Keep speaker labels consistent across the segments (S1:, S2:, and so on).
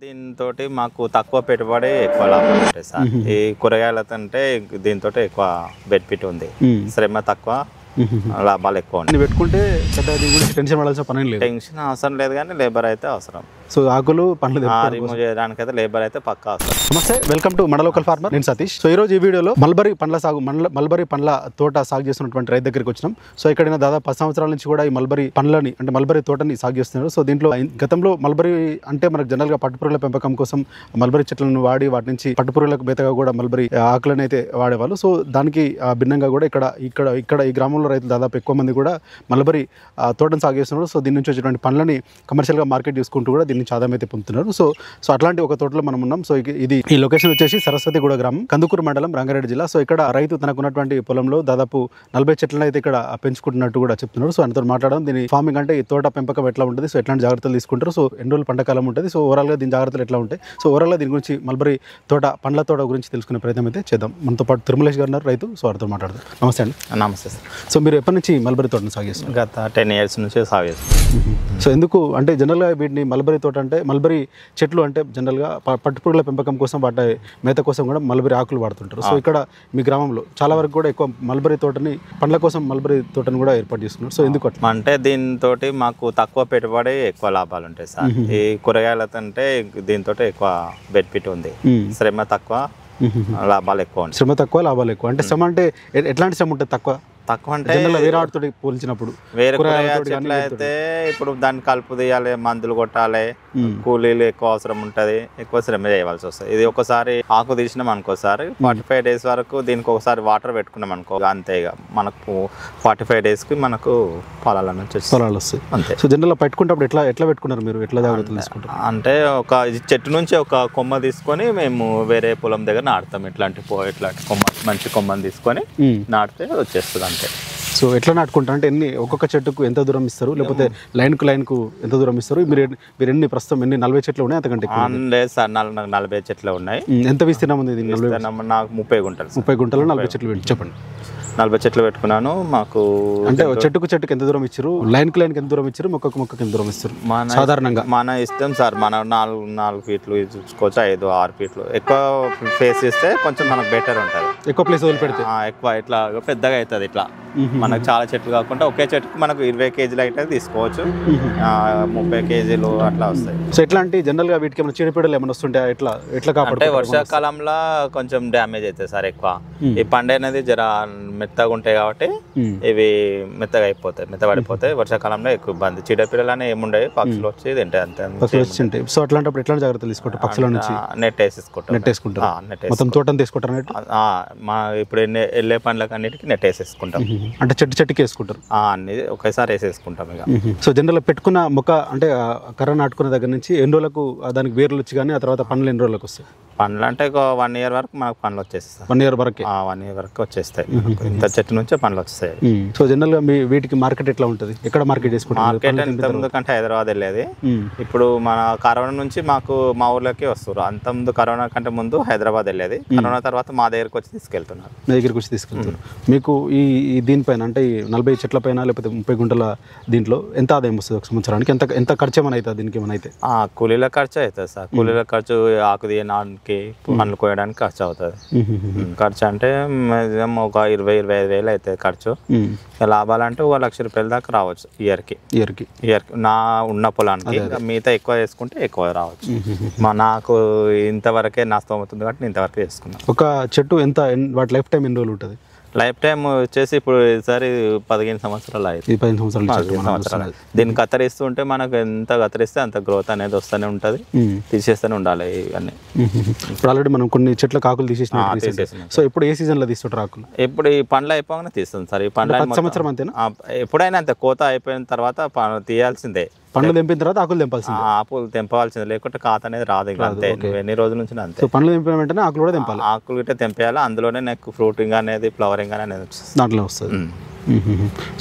S1: దీంతోటి మాకు తక్కువ పెట్టుబడి ఎక్కువ లాభం ఉంటాయి సార్. ఈ కూరగాయలతో దీంతో ఎక్కువ బెనిఫిట్ ఉంది. శ్రమ తక్కువ, లాభాలు ఎక్కువ ఉంటాయి.
S2: పెట్టుకుంటే టెన్షన్ పడాల్సిన పని లేదు.
S1: టెన్షన్ అవసరం లేదు, కానీ లేబర్ అయితే అవసరం.
S2: సో ఆకులు పండ్లు
S1: రిమూవ్ చేయడానికి అయితే లేబర్ అయితే పక్కా అవసరం.
S2: నమస్తే, వెల్కమ్ టు మన లోకల్ ఫార్మర్. నేను సతీష్. సో ఈ రోజు ఈ వీడియోలో మల్బరీ పండ్ల తోట సాగు చేస్తున్నటువంటి రైతు దగ్గరికి వచ్చినాం. సో ఇక్కడ దాదాపు 10 సంవత్సరాల నుంచి కూడా ఈ మల్బరీ పండ్లని అంటే మల్బరీ తోటని సాగు చేస్తున్నారు. సో దీంట్లో గతంలో మల్బరీ అంటే మనకు జనరల్ గా పట్టుపురుగుల పెంపకం కోసం మల్బరీ చెట్లను వాడి వాటి నుంచి పట్టుపురుగులకు మేతగా కూడా మల్బరీ ఆకులను అయితే వాడేవాళ్ళు. సో దానికి భిన్నంగా కూడా ఇక్కడ ఈ గ్రామంలో రైతులు దాదాపు ఎక్కువ మంది కూడా మల్బరీ తోటను సాగు చేస్తున్నారు. సో దీని నుంచి వచ్చేటువంటి పండ్లని కమర్షియల్ గా మార్కెట్ చేసుకుంటూ కూడా దీన్ని నుంచి ఆదాయం అయితే పొందుతున్నారు. సో అట్లాంటి ఒక తోటలో మనం ఉన్నాం. సో ఈ లొకేషన్ వచ్చేసి సరస్వతిగూడ గ్రామం, కందుకూరు మండలం, రంగారెడ్డి జిల్లా. సో ఇక్కడ రైతు తనకున్నటువంటి పొలంలో దాదాపు 40 చెట్లను అయితే ఇక్కడ పెంచుకుంటున్నట్టు కూడా చెప్తున్నారు. సో ఆయనతో మాట్లాడడం, దీని ఫార్మింగ్ అంటే ఈ తోట పెంపకం ఎట్లా ఉంటుంది, సో ఎట్లాంటి జాగ్రత్తలు తీసుకుంటారు, సో ఎన్ని రోజులు పంటకాలం ఉంటుంది, సో ఓవరాల్ గా దీని జాగ్రత్తలు ఎట్లా ఉంటాయి, సో ఓవరాల్ గా దీని గురించి మల్బరీ పండ్ల తోట గురించి తెలుసుకునే ప్రయత్నం అయితే చేద్దాం. మనతో పాటు తిరుమలేష్ గారు ఉన్నారు, రైతు. సో వారితో మాట్లాడదాం. నమస్తే అండి.
S1: నమస్తే సార్.
S2: సో మీరు ఎప్పటి నుంచి మల్బరీ తోటను సాగు చేస్తున్నారు?
S1: గత 10 years నుంచి సాగు చేస్తున్నారు.
S2: సో ఎందుకు అంటే జనరల్గా వీటిని మల్బరీ తోట అంటే మల్బరీ చెట్లు అంటే జనరల్గా పట్టుపురుగుల పెంపకం కోసం వాటి మేత కోసం కూడా మల్బరీ ఆకులు వాడుతుంటారు. సో ఇక్కడ మీ గ్రామంలో చాలా వరకు కూడా ఎక్కువ మల్బరీ తోటని పండ్ల కోసం మల్బరీ తోటను కూడా ఏర్పాటు చేస్తున్నారు. సో ఎందుకు అట్లా
S1: అంటే దీంతో మాకు తక్కువ పెట్టుబడి ఎక్కువ లాభాలు ఉంటాయి సార్. ఈ కూరగాయలతో దీంతో ఎక్కువ బెనిఫిట్ ఉంది. శ్రమ తక్కువ, లాభాలు ఎక్కువ ఉంటాయి.
S2: శ్రమ తక్కువ, లాభాలు ఎక్కువ. అంటే శ్రమ అంటే ఎట్లాంటి శ్రమ ఉంటుంది? తక్కువ
S1: అంటే
S2: వేరే ఆడుతో పోల్చినప్పుడు
S1: వేరే చెట్లు అయితే ఇప్పుడు దాన్ని కలుపు తీయాలి, మందులు కొట్టాలి, కూలీలు ఎక్కువ అవసరం ఉంటది, ఎక్కువ శ్రమ చేయవలసి వస్తుంది. ఇది ఒకసారి ఆకు తీసినాం అనుకోసారి 45 days వరకు దీనికి ఒకసారి వాటర్ పెట్టుకున్నాం అనుకో, అంతే ఇక మనకు 45 days కి మనకు పొలాల నుంచి
S2: పొలాలు వస్తాయి అంతే. సో జనరల్ పెట్టుకుంటే ఎట్లా పెట్టుకున్నారు మీరు? ఎట్లా జాగ్రత్తలు తీసుకుంటారు?
S1: అంటే ఒక చెట్టు నుంచి ఒక కొమ్మ తీసుకొని మేము వేరే పొలం దగ్గర నాటుతాం. ఇట్లాంటి కొమ్మ, మంచి కొమ్మని తీసుకొని నాటితే వచ్చేస్తుంది అంతే.
S2: సో ఎట్లా నాటుకుంటారు అంటే ఒక్కొక్క చెట్టుకు ఎంత దూరం ఇస్తారు, లేకపోతే లైన్ కు ఎంత దూరం ఇస్తారు? మీరు ప్రస్తుతం 40 చెట్లు ఉన్నాయి అంతకంటే?
S1: లేదు సార్, 40 చెట్లు ఉన్నాయి.
S2: ఎంత విస్తీర్ణం ఉంది?
S1: నాకు 30 గుంటలు.
S2: 30 గుంటలు 40 చెట్లు చెప్పండి.
S1: 40 చెట్లు పెట్టుకున్నాను. మాకు అంటే
S2: చెట్టుకు ఎంత దూరం ఇచ్చారు, లైన్ కి ఎంత దూరం ఇచ్చారు, మొక్కకు ఎంత దూరం ఇస్తారు? సాధారణంగా
S1: మన ఇష్టం సార్. మన 4 ఫీట్లు ఇచ్చుకోవచ్చు, 5-6 ఫీట్లు. ఎక్కువ ప్లేస్ ఇస్తే కొంచెం మనకు బెటర్ ఉంటుంది.
S2: ఎక్కువ ప్లేస్ వదిలిపెడితే
S1: ఎక్కువ ఇట్లా పెద్దగా అవుతుంది. ఇట్లా మనకు చాలా చెట్లు కాకుండా ఒకే చెట్టుకు మనకు 20 కేజీలు అయితే తీసుకోవచ్చు, 30 కేజీలు అట్లా వస్తాయి.
S2: సో ఎట్లాంటి జనరల్ గా వీటికి ఏమైనా చీడపీడలు ఏమైనా వస్తుంటాయి? ఎట్లా
S1: అంటే వర్షాకాలంలో కొంచెం డ్యామేజ్ అవుతుంది సార్ ఎక్కువ. ఈ పండు అనేది జర మెత్తగా ఉంటాయి కాబట్టి ఇవి మెత్తగా అయిపోతాయి, మెత్తబడిపోతాయి. వర్షాకాలంలో ఎక్కువ ఇబ్బంది. చీడపీడలు అనేవి ఏముండవు, పక్షులు వచ్చి తింటాయి అంతే.
S2: సో అట్లాంటప్పుడు ఎట్లాంటి జాగ్రత్తలు తీసుకుంటారు? పక్షుల నుంచి
S1: నెట్ వేసేసుకుంటాం.
S2: మొత్తం తోటను తీసుకుంటారు.
S1: ఇప్పుడు వెళ్ళే పండ్లకు అన్నిటికీ నెట్ వేసేసుకుంటాం.
S2: అంటే చెట్టుకి వేసుకుంటారు
S1: అన్ని ఒకేసారి వేసేసుకుంటాం ఇక.
S2: సో జనరల్ పెట్టుకున్న మొక్క అంటే కర్ర నాటుకున్న దగ్గర నుంచి ఎన్ని రోజులకు దానికి వేర్లు వచ్చి కానీ ఆ తర్వాత పండ్లు ఎన్ని రోజులకు వస్తాయి?
S1: పండ్లు అంటే 1 year వరకు మనకు పండ్లు వచ్చేస్తాయి.
S2: 1 year వరకు?
S1: 1 year వరకు వచ్చేస్తాయి. ఇంత చెట్టు నుంచే పండ్లు వస్తాయి.
S2: సో జనరల్ గా వీటికి మార్కెట్ ఎట్లా ఉంటుంది? ఎక్కడ మార్కెట్ చేసుకుంటారు?
S1: మార్కెట్ ఇంతకుముందు కంటే హైదరాబాద్ వెళ్ళేది. ఇప్పుడు మన కరోనా నుంచి మా ఊర్లోకి వస్తారు. అంతకుముందు కరోనా కంటే ముందు హైదరాబాద్ వెళ్ళేది. కరోనా తర్వాత మా దగ్గరకు వచ్చి తీసుకెళ్తున్నారు.
S2: మీకు ఈ దీనిపైన అంటే ఈ 40 చెట్ల పైన లేకపోతే 30 గుంటల దీంట్లో ఎంత ఆదాయం వస్తుంది ఒక సంవత్సరానికి? ఎంత ఖర్చు ఏమైనా అవుతుంది దీనికి? ఏమైనా అయితే
S1: కూలీల ఖర్చు అవుతుంది సార్. కూలీల ఖర్చు, ఆకు తీయడానికి, పండ్లు కోయడానికి ఖర్చు అవుతుంది. ఖర్చు అంటే మ్యాక్సిమం ఒక 20-25 వేలు అవుతుంది ఖర్చు. లాభాలు అంటే 1 లక్ష రూపాయల దాకా రావచ్చు ఇయర్కి నా ఉన్న పొలానికి. మిగతా ఎక్కువ చేసుకుంటే ఎక్కువ రావచ్చు. నాకు ఇంతవరకే నా స్తోమత ఉంది కాబట్టి ఇంతవరకు చేసుకున్నాను.
S2: ఒక చెట్టు వాటి లైఫ్ టైం ఎన్ని రోజులు ఉంటుంది?
S1: లైఫ్ టైం వచ్చేసి ఇప్పుడు ఈసారి 15 సంవత్సరాలు అయింది.
S2: 15 సంవత్సరాలు.
S1: దీన్ని కత్తిరిస్తూ ఉంటే మనకు ఎంత కత్తిరిస్తే అంత గ్రోత్ అనేది వస్తూనే ఉంటుంది. తీసేస్తూనే ఉండాలి ఇవన్నీ.
S2: ఇప్పుడు ఆల్రెడీ మనం కొన్ని చెట్ల కాకులు తీసేసిన. సో ఇప్పుడు ఏ సీజన్ లో తీస్తుంటారు ఆకులు?
S1: ఇప్పుడు ఈ పండ్లు అయిపోగానే తీస్తుంది సార్. ఈ పండ్లు
S2: సంవత్సరం అంతేనా?
S1: ఎప్పుడైనా అంతే. కోత అయిపోయిన తర్వాత తీయాల్సిందే.
S2: పండ్లు తెంపిన తర్వాత ఆకులు తెంపాల్సిందే.
S1: ఆకులు తెంపవలసిందే, లేకుంటే కాత అనేది రాదు. ఇంకా అంతే, ఎన్ని రోజుల నుంచి అంతే.
S2: పండ్లు తెంపిన వెంటనే ఆకులు కూడా తెంపాలి.
S1: ఆకులు గిట్ట తెంపేయాలి. అందులోనే నాకు ఫ్రూటింగ్ అనేది, ఫ్లవరింగ్ అనేది
S2: దాంట్లో వస్తుంది.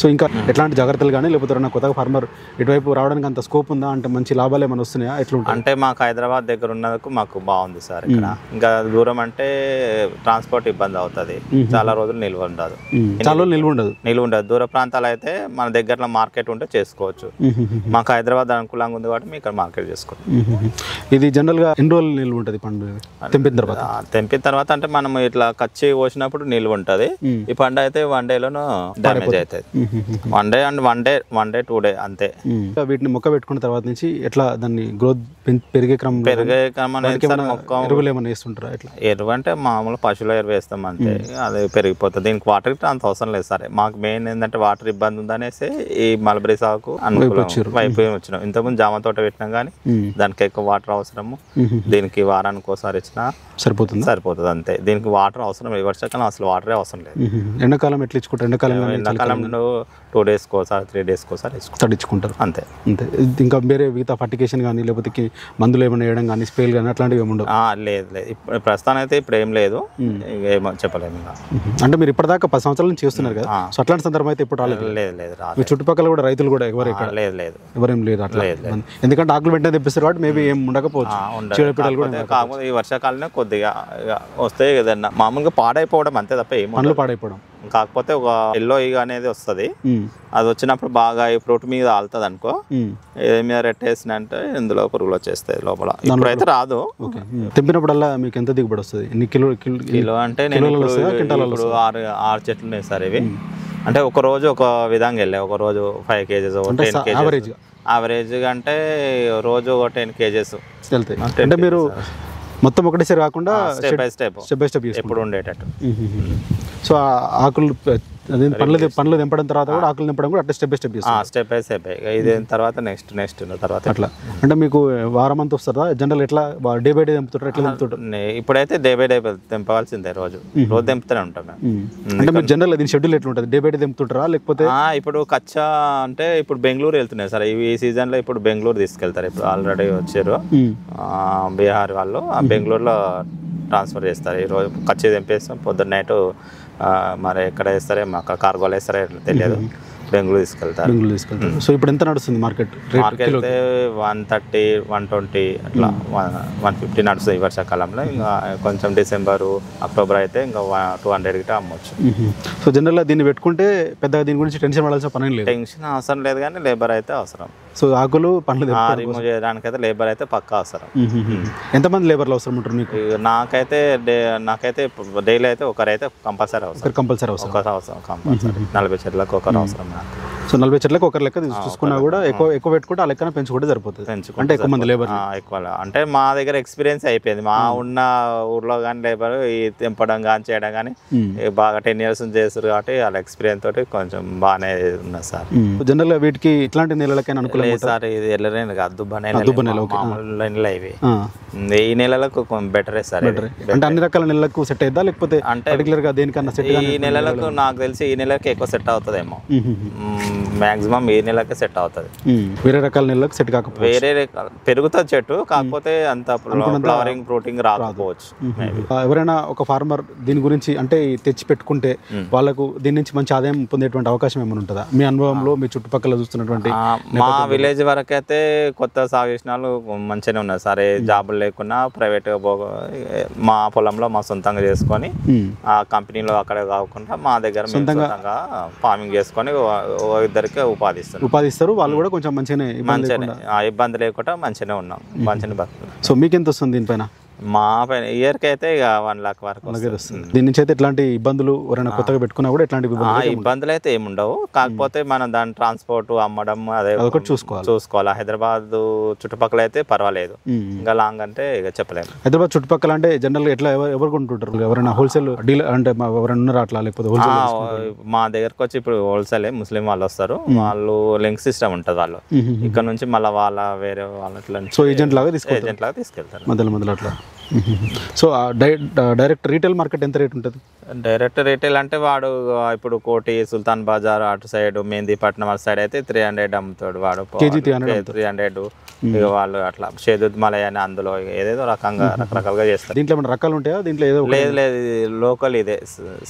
S2: సో ఇంకా ఎట్లాంటి జాగ్రత్తలు కానీ లేకపోతే ఎవరైనా కొత్తగా ఫార్మర్ ఇటువైపు రావడానికి అంత స్కోప్ ఉందా అంటే మంచి లాభాలు ఏమైనా వస్తున్నాయా ఎట్లా
S1: అంటే మాకు హైదరాబాద్ దగ్గర ఉన్నందుకు మాకు బాగుంది సార్ ఇక్కడ. ఇంకా దూరం అంటే ట్రాన్స్పోర్ట్ ఇబ్బంది అవుతుంది, చాలా రోజులు నిల్వ ఉండదు, నిల్వ ఉండదు. దూర ప్రాంతాలు అయితే మన దగ్గరలో మార్కెట్ ఉంటే చేసుకోవచ్చు. మాకు హైదరాబాద్ అనుకూలంగా ఉంది కాబట్టి మేము ఇక్కడ మార్కెట్ చేసుకోవచ్చు.
S2: ఇది జనరల్ గా ఎన్ని రోజులు నిల్వ ఉంటుంది పండు
S1: తెంపిన తర్వాత అంటే మనం ఇట్లా కచ్చి కోసినప్పుడు నిల్వ ఉంటుంది. ఈ పండు అయితే 1 డేలోనూ డ్యామేజ్ అవుతుంది. 1 డే అండ్ 1 డే 2 డే అంతే.
S2: వీటిని మొక్క పెట్టుకున్న తర్వాత నుంచి ఎట్లా దాన్ని గ్రోత్ పెరిగే క్రమం ఎరువులు ఏమైనా వేస్తుంటారా?
S1: ఎరువు అంటే మామూలు పశువుల ఎరువు వేస్తాం అంతే, అది పెరిగిపోతుంది. దీనికి వాటర్ అంత అవసరం లేదు సరే. మాకు మెయిన్ ఏంటంటే వాటర్ ఇబ్బంది ఉందనేసి ఈ మల్బరీ సాగుకు వైపు వచ్చినాం. ఇంతకుముందు జామ తోట పెట్టినాం కానీ దానికి ఎక్కువ వాటర్ అవసరము. దీనికి వారానికి ఒకసారి ఇచ్చినా సరిపోతుంది అంతే. దీనికి వాటర్ అవసరం లేదు. వర్షాకాలం అసలు వాటరే అవసరం లేదు.
S2: ఎండాకాలం ఎట్లా ఇచ్చుకుంటారు?
S1: ఎండాకాలంలో 2 డేస్ కోసారి 3 డేస్ కోసారి తడిచుకుంటారు అంతే.
S2: ఇంకా వేరే మిగతా ఫర్టికేషన్ కానీ లేకపోతే మందులు ఏమైనా వేయడం కానీ స్ప్రేలు కానీ అట్లాంటివి ఏమి ఉండవు?
S1: లేదు ఇప్పుడు ప్రస్తుతానికి అయితే ఇప్పుడు ఏం లేదు, ఏమో చెప్పలేము.
S2: అంటే మీరు ఇప్పటిదాకా 10 సంవత్సరాల నుంచి చేస్తున్నారు కదా, సో అట్లాంటి సందర్భం అయితే ఇప్పుడు రాలేదు?
S1: లేదు
S2: మీ చుట్టుపక్కల కూడా రైతులు కూడా ఎవరు ఎవరేం లేదు అట్లా? ఎందుకంటే ఆకులు వెంటనే తెప్పిస్తారు కాబట్టి మేబీ ఏం ఉండకపోవచ్చు.
S1: కాకపోతే ఈ వర్షాకాలమే కొద్దిగా వస్తే ఏదన్నా మామూలుగా పాడైపోవడం అంతే తప్ప ఏం
S2: పండ్లు పాడైపోవడం.
S1: కాకపోతే ఒక ఎల్లో ఈగ అనేది వస్తుంది, అది వచ్చినప్పుడు బాగా ఈ ఫ్రూట్ మీద ఆలుతుంది అనుకో, ఏది మీద రెట్టేసినంటే ఇందులో పురుగులు వచ్చేస్తాయి లోపల. ఇప్పుడైతే రాదు.
S2: తెంపినప్పుడల్లా మీకు ఎంత దిగుబడి వస్తుంది? ఎన్ని
S1: కిలో అంటే నేను ఇప్పుడు 6 చెట్లు ఉన్నాయి సార్. ఇవి అంటే ఒక రోజు ఒక విధంగా వెళ్ళాయి. ఒక రోజు 5 కేజెస్, 10 కేజెస్ యావరేజ్ అంటే రోజు 10 కేజెస్ వెళ్తాయి.
S2: అంటే మీరు మొత్తం ఒకటేసారి కాకుండా
S1: స్టెప్ బై స్టెప్ ఎప్పుడు ఉండేటట్టు.
S2: సో ఆకులు పండ్లు తెంపడం తర్వాత కూడా ఆకులు తెంపడం కూడా అట్లా స్టెప్ బై స్టెప్
S1: ఇది తర్వాత నెక్స్ట్ తర్వాత
S2: అట్లా. అంటే మీకు వారం అంతా వస్తుందా జనరల్? ఎట్లా డే బై డే తెంపుతుంటారు? ఎట్లా తెంపుతుంటారు?
S1: ఇప్పుడైతే డే బై డే తెంపవలసిందే, రోజు తెంపుతూనే ఉంటాం.
S2: అంటే మీరు జనరల్ దీని షెడ్యూల్ ఎట్లా ఉంటుంది? డే బై డే తెంపుతుంటారా లేకపోతే?
S1: ఇప్పుడు కచ్చా అంటే ఇప్పుడు బెంగళూరు వెళ్తున్నాయి సార్. ఈ సీజన్లో ఇప్పుడు బెంగళూరు తీసుకెళ్తారు. ఇప్పుడు ఆల్రెడీ వచ్చారు బీహార్ వాళ్ళు, బెంగళూరులో ట్రాన్స్ఫర్ చేస్తారు. ఈరోజు కచ్చి తెంపేస్తాం, పొద్దున్న నైట్ మరి ఎక్కడ వేస్తారే మాకు కార్గోలు వేస్తారో తెలియదు, బెంగళూరు తీసుకెళ్తారు.
S2: సో ఇప్పుడు ఎంత నడుస్తుంది మార్కెట్?
S1: అయితే 130, 120 అట్లా 150 నడుస్తుంది ఈ వర్షాకాలంలో. ఇంకా కొంచెం డిసెంబరు, అక్టోబర్ అయితే ఇంకా 200 గిట్ట అమ్మొచ్చు.
S2: సో జనరల్గా దీన్ని పెట్టుకుంటే పెద్దగా దీని గురించి టెన్షన్ పడాల్సిన పని లేదు?
S1: టెన్షన్ అవసరం లేదు, కానీ లేబర్ అయితే అవసరం.
S2: సో ఆకులు పండ్లు
S1: రిమూవ్ చేయడానికి అయితే లేబర్ అయితే పక్కా అవసరం.
S2: ఎంతమంది లేబర్లు అవసరం ఉంటారు మీకు?
S1: నాకైతే డైలీ అయితే ఒకరైతే కంపల్సరీ అవసరం. 40 చెట్లకు ఒకరు అవసరం.
S2: సో 40 చెట్లకు ఒకరు లెక్క చూసుకున్నా కూడా ఎక్కువ పెట్టుకుంటే ఆ లెక్కన పెంచుకుంటే సరిపోతుంది. అంటే ఎక్కువ మంది లేబర్
S1: ఎక్కువ అంటే మా దగ్గర ఎక్స్పీరియన్స్ అయిపోయింది. మా ఉన్న ఊర్లో కానీ లేబర్ ఈ తెంపడం కానీ చేయడం కానీ బాగా 10 years చేస్తారు కాబట్టి వాళ్ళ ఎక్స్పీరియన్స్ తోటి కొంచెం బాగానే ఉన్నది సార్.
S2: జనరల్ గా వీటికి ఇట్లాంటి నెలలకైనా అనుకూలం
S1: సార్? ఇది ఎల్లనే కాదు, దుబ్బ నెల ఇవి. ఈ నెలలకు బెటరే సార్.
S2: అంటే అన్ని రకాల నెలలకు సెట్ అవుతుందా లేకపోతే అంటే పర్టికులర్ గా దేనికన్నా సెట్?
S1: ఈ నెలలకు నాకు తెలిసి ఈ నెలకి ఎక్కువ సెట్ అవుతుందేమో. మాక్సిమం ఈ నెలకే సెట్ అవుతుంది.
S2: వేరే రకాల నెలలకు సెట్ కాకపోతే
S1: వేరే పెరుగుతుంది చెట్టు, కాకపోతే అంత ఫ్లవరింగ్ ఫ్రూటింగ్ రాకపోవచ్చు.
S2: ఎవరైనా ఒక ఫార్మర్ దీని గురించి అంటే తెచ్చి పెట్టుకుంటే వాళ్ళకు దీని నుంచి మంచి ఆదాయం పొందేటువంటి అవకాశం ఏమైనా ఉంటుందా మీ అనుభవంలో, మీ చుట్టుపక్కల చూస్తున్నటువంటి?
S1: మా విలేజ్ వరకు అయితే కొత్త సాగు చేసిన వాళ్ళు మంచిగానే ఉన్నారు సరే. జాబులు లేకున్నా ప్రైవేట్ మా పొలంలో మా సొంతంగా చేసుకొని ఆ కంపెనీలో అక్కడ కాకుండా మా దగ్గర సొంతంగా ఫార్మింగ్ చేసుకొని ఇద్దరికి
S2: ఉపాధిస్తారు. వాళ్ళు కూడా కొంచెం మంచిగానే
S1: ఇబ్బంది లేకుండా మంచిగానే ఉన్నాం, మంచిగా బతుకున్నాం.
S2: సో మీకెంత వస్తుంది దీనిపైన?
S1: మా ఇయర్కి అయితే ఇక 1 lakh వరకు వస్తుంది.
S2: దీని నుంచి అయితే ఎట్లాంటి ఇబ్బందులు ఎవరైనా కొత్తగా పెట్టుకున్నా కూడా ఎట్లాంటి
S1: ఇబ్బందులు అయితే ఏముండవు. కాకపోతే మనం దాని ట్రాన్స్పోర్ట్ అమ్మడం అదే చూసుకోవాలి. హైదరాబాద్ చుట్టుపక్కల అయితే పర్వాలేదు, ఇంకా లాంగ్ అంటే ఇక చెప్పలేము.
S2: హైదరాబాద్ చుట్టుపక్కల అంటే జనరల్ ఎట్లా ఎవరు కొంటుంటారు? ఎవరైనా హోల్సేల్ డీలర్ అంటే ఎవరైనా ఉన్నారా అట్లా? లేకపోతే
S1: మా దగ్గరకు వచ్చి ఇప్పుడు హోల్సేల్ ముస్లిం వాళ్ళు వస్తారు, వాళ్ళు లింక్ సిస్టమ్ ఉంటుంది. వాళ్ళు ఇక్కడ నుంచి మళ్ళీ వేరే వాళ్ళ
S2: సో ఏజెంట్ లాగా
S1: తీసుకెళ్తారు
S2: మధ్యలో అట్లా. సో డైరెక్ట్ రీటైల్ మార్కెట్ ఎంత రేట్ ఉంటుంది?
S1: డైరెక్ట్ రీటైల్ అంటే వాడు ఇప్పుడు కోటి, సుల్తాన్ బజార్ అటు సైడ్, మెహందీపట్నం అటు సైడ్ అయితే 300 అమ్ముతాడు వాడు.
S2: కేజీ
S1: 300. ఇక వాళ్ళు అట్లా షేదుద్ మలై అని అందులో ఏదేదో రకరకాలుగా చేస్తారు.
S2: దీంట్లో ఏమైనా రకాలు ఉంటాయా? దీంట్లో ఏదో
S1: లేదు లేదు, లోకల్ ఇదే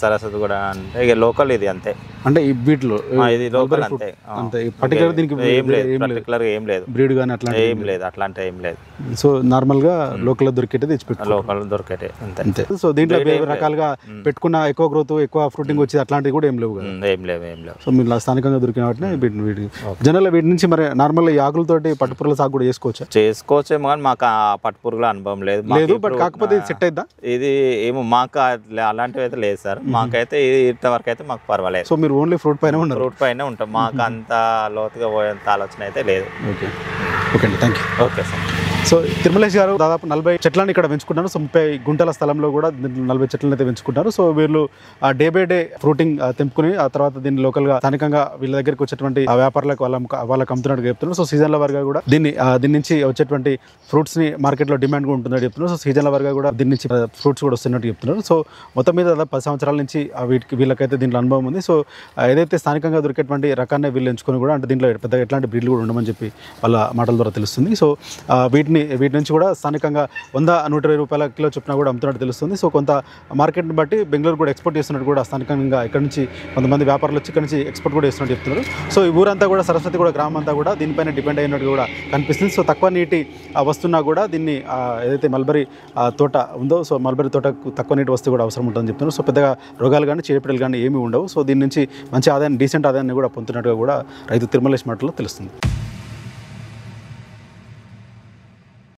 S1: సరస్వతి కూడా అంటే ఇక లోకల్ ఇది అంతే.
S2: అంటే ఈ వీటిలో
S1: ఇది లోకల్ అంతే.
S2: అంతే పర్టికులర్ దీనికి
S1: ఏం లేదు, పర్టికులర్ ఏం లేదు,
S2: బ్రీడ్ కానీ అట్లా
S1: ఏం లేదు, అట్లాంటి ఏం లేదు.
S2: సో నార్మల్ గా లోకల్ దొరికేటే తెచ్చిపెట్టు,
S1: లోకల్ దొరికేటే అంతే
S2: అంతే. సో దీంట్లో వేరే రకాలుగా పెట్టుకున్న ఎక్కువ గ్రోత్, ఎక్కువ ఫ్రూటింగ్ వచ్చి అట్లాంటివి కూడా ఏం లేవు కదా?
S1: ఏం లేవు, ఏం లేవు.
S2: సో మీరు స్థానికంగా దొరికిన వాటిని వీటి జనరల్ వీటి నుంచి మరి నార్మల్ ఈ ఆకులతోటి పట్టుపురుగుల సాగు కూడా చేసుకోవచ్చా?
S1: చేసుకోవచ్చేమో కానీ మాకు ఆ పట్టుపురుగుల అనుభవం లేదు.
S2: లేదు, బట్ కాకపోతే ఇది సెట్ అయిద్దా?
S1: ఇది ఏమో మాకు అలాంటివి అయితే లేదు సార్. మాకైతే ఇంతవరకు అయితే మాకు పర్వాలేదు.
S2: సో మీరు ఓన్లీ ఫ్రూట్ పైన ఉన్నారు?
S1: ఫ్రూట్ పైన ఉంటాం. మాకు అంత లోతుగా పోయేంత ఆలోచన అయితే లేదు.
S2: ఓకే ఓకే అండి, thank you.
S1: Okay sir.
S2: So Tirumalesh గారు దాదాపు 40 చెట్లను ఇక్కడ పెంచుకుంటారు. సో 30 గుంటల స్థలంలో కూడా 40 చెట్లను అయితే పెంచుకుంటారు. సో వీళ్ళు డే బై డే ఫ్రూటింగ్ తెంపుకుని ఆ తర్వాత దీన్ని లోకల్గా స్థానికంగా వీళ్ళ దగ్గరికి వచ్చేటువంటి వ్యాపారులకు వాళ్ళకి అమ్ముతున్నట్టు చెప్తున్నారు. సో సీజన్ల వారిగా కూడా దీన్ని నుంచి వచ్చేటువంటి ఫ్రూట్స్ని మార్కెట్లో డిమాండ్ కూడా ఉంటుందని చెప్తున్నారు. సో సీజన్ల వారిగా కూడా దీని నుంచి ఫ్రూట్స్ కూడా వస్తున్నట్టు చెప్తున్నారు. సో మొత్తం మీద దాదాపు 10 సంవత్సరాల నుంచి వీళ్ళకైతే దీంట్లో అనుభవం ఉంది. సో ఏదైతే స్థానికంగా దొరికేటువంటి రకాన్ని వీళ్ళు ఎంచుకొని కూడా అంటే దీంట్లో పెద్దగా ఎట్లాంటి బ్రీడ్లు కూడా ఉండమని చెప్పి వాళ్ళ మాటల ద్వారా తెలుస్తుంది. సో వీటి నుంచి కూడా స్థానికంగా 100-120 రూపాయల కిలో చొప్పున కూడా అమ్ముతున్నట్టు తెలుస్తుంది. సో కొంత మార్కెట్ని బట్టి బెంగళూరు కూడా ఎక్స్పోర్ట్ చేస్తున్నట్టు కూడా స్థానికంగా ఇక్కడ నుంచి కొంతమంది వ్యాపారులు వచ్చి ఇక్కడ నుంచి ఎక్స్పోర్ట్ కూడా చేస్తున్నట్టు చెప్తున్నారు. సో ఈ ఊరంతా కూడా సరస్వతి కూడా గ్రామం అంతా కూడా దీనిపైన డిపెండ్ అయినట్టు కూడా కనిపిస్తుంది. సో తక్కువ నీటి వస్తున్నా కూడా దీన్ని ఏదైతే మల్బరీ తోట ఉందో, సో మల్బరీ తోటకు తక్కువ నీటి వస్తూ కూడా అవసరం ఉంటుందని చెప్తున్నారు. సో పెద్దగా రోగాలు కానీ చీడపీడలు కానీ ఏమీ ఉండవు. సో దీని నుంచి మంచి ఆదాయాన్ని, డీసెంట్ ఆదాయాన్ని కూడా పొందుతున్నట్టుగా కూడా రైతు తిరుమలేష్ మాటల్లో తెలుస్తుంది.